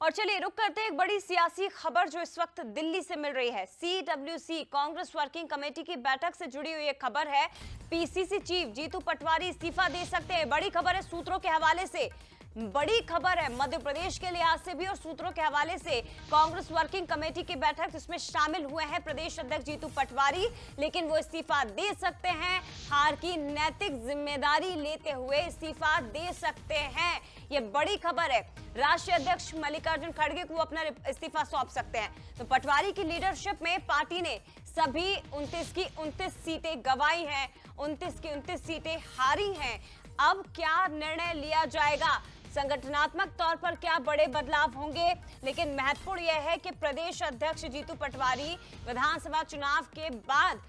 और चलिए रुक करते हैं एक बड़ी सियासी खबर जो इस वक्त दिल्ली से मिल रही है। CWC कांग्रेस वर्किंग कमेटी की बैठक से जुड़ी हुई एक खबर है। पीसीसी चीफ जीतू पटवारी इस्तीफा दे सकते हैं। बड़ी खबर है सूत्रों के हवाले से, बड़ी खबर है मध्य प्रदेश के लिहाज से भी और सूत्रों के हवाले से। कांग्रेस वर्किंग कमेटी की बैठक जिसमें शामिल हुए हैं प्रदेश अध्यक्ष जीतू पटवारी, लेकिन वो इस्तीफा दे सकते हैं। हार की नैतिक जिम्मेदारी लेते हुए इस्तीफा दे सकते हैं, ये बड़ी खबर है। राष्ट्रीय अध्यक्ष मल्लिकार्जुन खड़गे को अपना इस्तीफा सौंप सकते हैं। तो पटवारी की लीडरशिप में पार्टी ने सभी 29 की 29 सीटें गंवाई हैं, 29 की 29 सीटें हारी हैं। अब क्या निर्णय लिया जाएगा, संगठनात्मक तौर पर क्या बड़े बदलाव होंगे, लेकिन महत्वपूर्ण यह है कि प्रदेश अध्यक्ष जीतू पटवारी विधानसभा चुनाव के बाद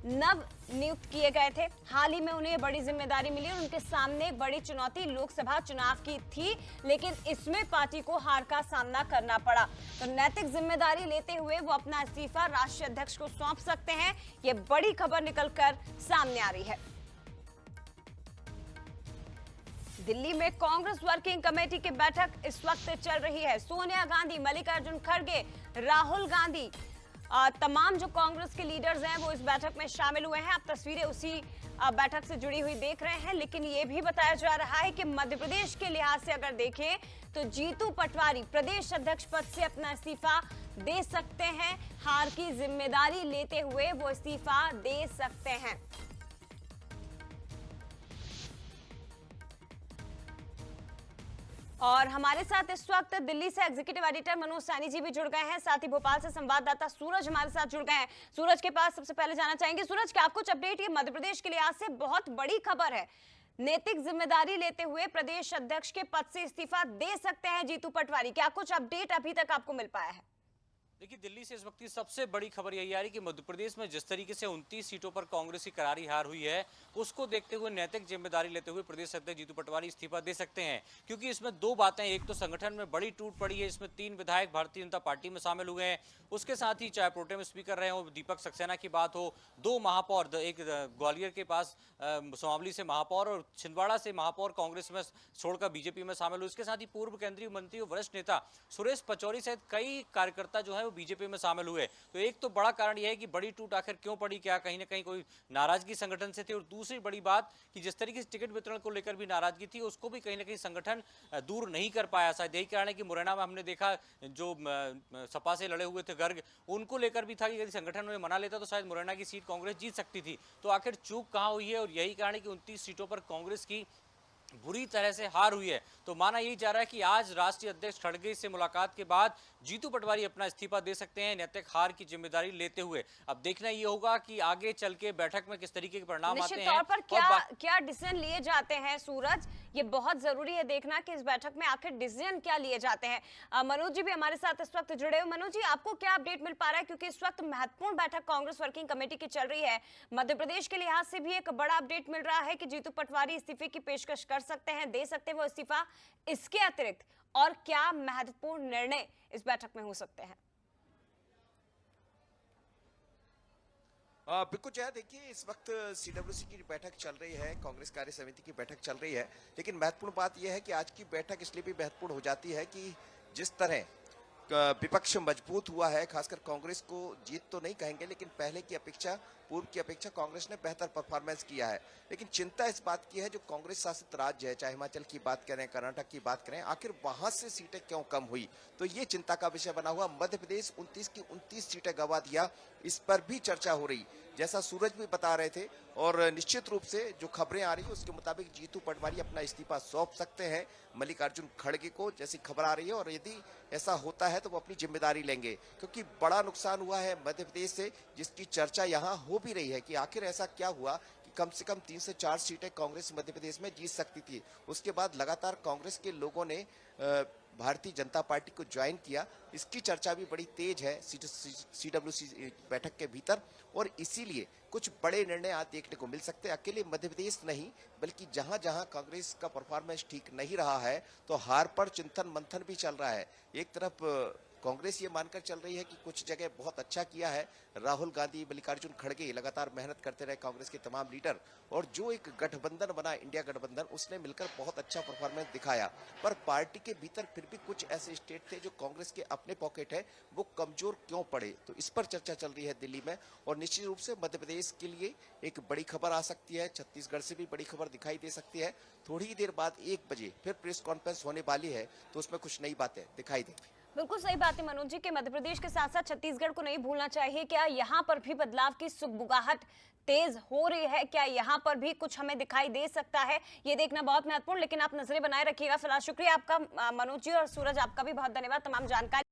नव नियुक्त किए गए थे। हाल ही में उन्हें बड़ी जिम्मेदारी मिली और उनके सामने बड़ी चुनौती लोकसभा चुनाव की थी, लेकिन इसमें पार्टी को हार का सामना करना पड़ा। तो नैतिक जिम्मेदारी लेते हुए वो अपना इस्तीफा राष्ट्रीय अध्यक्ष को सौंप सकते हैं। ये बड़ी खबर निकलकर सामने आ रही है। दिल्ली में कांग्रेस वर्किंग कमेटी की बैठक इस वक्त चल रही है। सोनिया गांधी, मल्लिकार्जुन खड़गे, राहुल गांधी, तमाम जो कांग्रेस के लीडर्स हैं वो इस बैठक में शामिल हुए हैं। आप तस्वीरें उसी बैठक से जुड़ी हुई देख रहे हैं, लेकिन ये भी बताया जा रहा है कि मध्य प्रदेश के लिहाज से अगर देखें तो जीतू पटवारी प्रदेश अध्यक्ष पद से अपना इस्तीफा दे सकते हैं। हार की जिम्मेदारी लेते हुए वो इस्तीफा दे सकते हैं। और हमारे साथ इस वक्त दिल्ली से एग्जीक्यूटिव एडिटर मनोज सैनी जी भी जुड़ गए हैं, साथ ही भोपाल से संवाददाता सूरज हमारे साथ जुड़ गए हैं। सूरज के पास सबसे पहले जाना चाहेंगे। सूरज, क्या कुछ अपडेट? ये मध्य प्रदेश के लिहाज से बहुत बड़ी खबर है। नैतिक जिम्मेदारी लेते हुए प्रदेश अध्यक्ष के पद से इस्तीफा दे सकते हैं जीतू पटवारी, क्या कुछ अपडेट अभी तक आपको मिल पाया है? देखिए, दिल्ली से इस वक्त की सबसे बड़ी खबर यही आ रही कि मध्य प्रदेश में जिस तरीके से 29 सीटों पर कांग्रेस की करारी हार हुई है, उसको देखते हुए नैतिक जिम्मेदारी लेते हुए प्रदेश अध्यक्ष जीतू पटवारी इस्तीफा दे सकते हैं। क्योंकि इसमें दो बातें, एक तो संगठन में बड़ी टूट पड़ी है, इसमें 3 विधायक भारतीय जनता पार्टी में शामिल हुए हैं। उसके साथ ही चाहे प्रोटेम स्पीकर रहे हो दीपक सक्सेना की बात हो, 2 महापौर, एक ग्वालियर के पास सुमावली से महापौर और छिंदवाड़ा से महापौर कांग्रेस में छोड़कर बीजेपी में शामिल हुए। इसके साथ ही पूर्व केंद्रीय मंत्री और वरिष्ठ नेता सुरेश पचौरी सहित कई कार्यकर्ता जो है वो बीजेपी में शामिल हुए। तो एक तो बड़ा कारण यह है कि बड़ी टूट आखिर क्यों पड़ी, क्या कहीं ना कहीं कोई नाराजगी संगठन से थी, और दूसरी बड़ी बात कि जिस तरीके से टिकट वितरण को लेकर भी नाराजगी थी, उसको भी कहीं ना कहीं संगठन दूर नहीं कर पाया। शायद यही कारण है कि मुरैना में हमने देखा जो सपा से लड़े हुए थे गर्ग, उनको लेकर भी था कि यदि संगठन में मना लेता तो शायद मुरैना की सीट कांग्रेस जीत सकती थी। तो आखिर चूक कहां हुई है, और यही कारण है कि 29 सीटों पर कांग्रेस की बुरी तरह से हार हुई है। तो माना यही जा रहा है कि आज राष्ट्रीय अध्यक्ष खड़गे से मुलाकात के बाद जीतू पटवारी अपना इस्तीफा दे सकते हैं नैतिक हार की जिम्मेदारी लेते हुए। अब देखना ये होगा कि आगे चल के बैठक में किस तरीके के परिणाम आते हैं। निश्चित तौर पर क्या डिसीजन लिए जाते हैं सूरज, ये बहुत जरूरी है देखना कि इस बैठक में आखिर डिसीजन क्या लिए जाते हैं। मनोज जी भी हमारे साथ इस वक्त जुड़े हुए। मनोज जी, आपको क्या अपडेट मिल पा रहा है, क्योंकि इस वक्त महत्वपूर्ण बैठक कांग्रेस वर्किंग कमेटी की चल रही है। मध्य प्रदेश के लिहाज से भी एक बड़ा अपडेट मिल रहा है कि जीतू पटवारी इस्तीफे की पेशकश कर सकते हैं, दे सकते हैं वो इस्तीफा। इसके अतिरिक्त और क्या महत्वपूर्ण निर्णय इस बैठक में हो सकते हैं? बिल्कुल जय, देखिए इस वक्त सीडब्ल्यूसी की बैठक चल रही है, कांग्रेस कार्य समिति की बैठक चल रही है। लेकिन महत्वपूर्ण बात यह है कि आज की बैठक इसलिए भी महत्वपूर्ण हो जाती है कि जिस तरह विपक्ष मजबूत हुआ है, खासकर कांग्रेस को जीत तो नहीं कहेंगे, लेकिन पहले की अपेक्षा, पूर्व की अपेक्षा कांग्रेस ने बेहतर परफॉर्मेंस किया है। लेकिन चिंता इस बात की है जो कांग्रेस शासित राज्य है, चाहे हिमाचल की बात करें, कर्नाटक की बात करें, आखिर वहां से सीटें क्यों कम हुई, तो ये चिंता का विषय बना हुआ। मध्य प्रदेश 29 की 29 सीटें गंवा दिया, इस पर भी चर्चा हो रही, जैसा सूरज भी बता रहे थे। और निश्चित रूप से जो खबरें आ रही है उसके मुताबिक जीतू पटवारी अपना इस्तीफा सौंप सकते हैं मल्लिकार्जुन खड़गे को, जैसी खबर आ रही है। और यदि ऐसा होता है तो वो अपनी जिम्मेदारी लेंगे, क्योंकि बड़ा नुकसान हुआ है मध्य प्रदेश से, जिसकी चर्चा यहाँ हो भी रही है कि आखिर ऐसा क्या हुआ कि कम से कम 3 से 4 सीटें कांग्रेस मध्य प्रदेश में जीत सकती थी। उसके बाद लगातार कांग्रेस के लोगों ने भारतीय जनता पार्टी को ज्वाइन किया, इसकी चर्चा भी बड़ी तेज है सीडब्ल्यूसी बैठक के भीतर। और इसीलिए कुछ बड़े निर्णय आज देखने को मिल सकते हैं। अकेले मध्य प्रदेश नहीं, बल्कि जहां जहां कांग्रेस का परफॉर्मेंस ठीक नहीं रहा है, तो हार पर चिंतन मंथन भी चल रहा है। एक तरफ कांग्रेस ये मानकर चल रही है कि कुछ जगह बहुत अच्छा किया है। राहुल गांधी, मल्लिकार्जुन खड़गे लगातार मेहनत करते रहे, कांग्रेस के तमाम लीडर, और जो एक गठबंधन बना इंडिया गठबंधन, उसने मिलकर बहुत अच्छा परफॉर्मेंस दिखाया। पर पार्टी के भीतर फिर भी कुछ ऐसे स्टेट थे जो कांग्रेस के अपने पॉकेट है, वो कमजोर क्यों पड़े, तो इस पर चर्चा चल रही है दिल्ली में। और निश्चित रूप से मध्य प्रदेश के लिए एक बड़ी खबर आ सकती है, छत्तीसगढ़ से भी बड़ी खबर दिखाई दे सकती है। थोड़ी ही देर बाद 1 बजे फिर प्रेस कॉन्फ्रेंस होने वाली है, तो उसमें कुछ नई बातें दिखाई देंगी। बिल्कुल सही बात है मनोज जी के मध्य प्रदेश के साथ साथ छत्तीसगढ़ को नहीं भूलना चाहिए। क्या यहाँ पर भी बदलाव की सुगबुगाहट तेज हो रही है? क्या यहाँ पर भी कुछ हमें दिखाई दे सकता है? ये देखना बहुत महत्वपूर्ण, लेकिन आप नजरें बनाए रखिएगा। फिलहाल शुक्रिया आपका मनोज जी, और सूरज आपका भी बहुत धन्यवाद तमाम जानकारी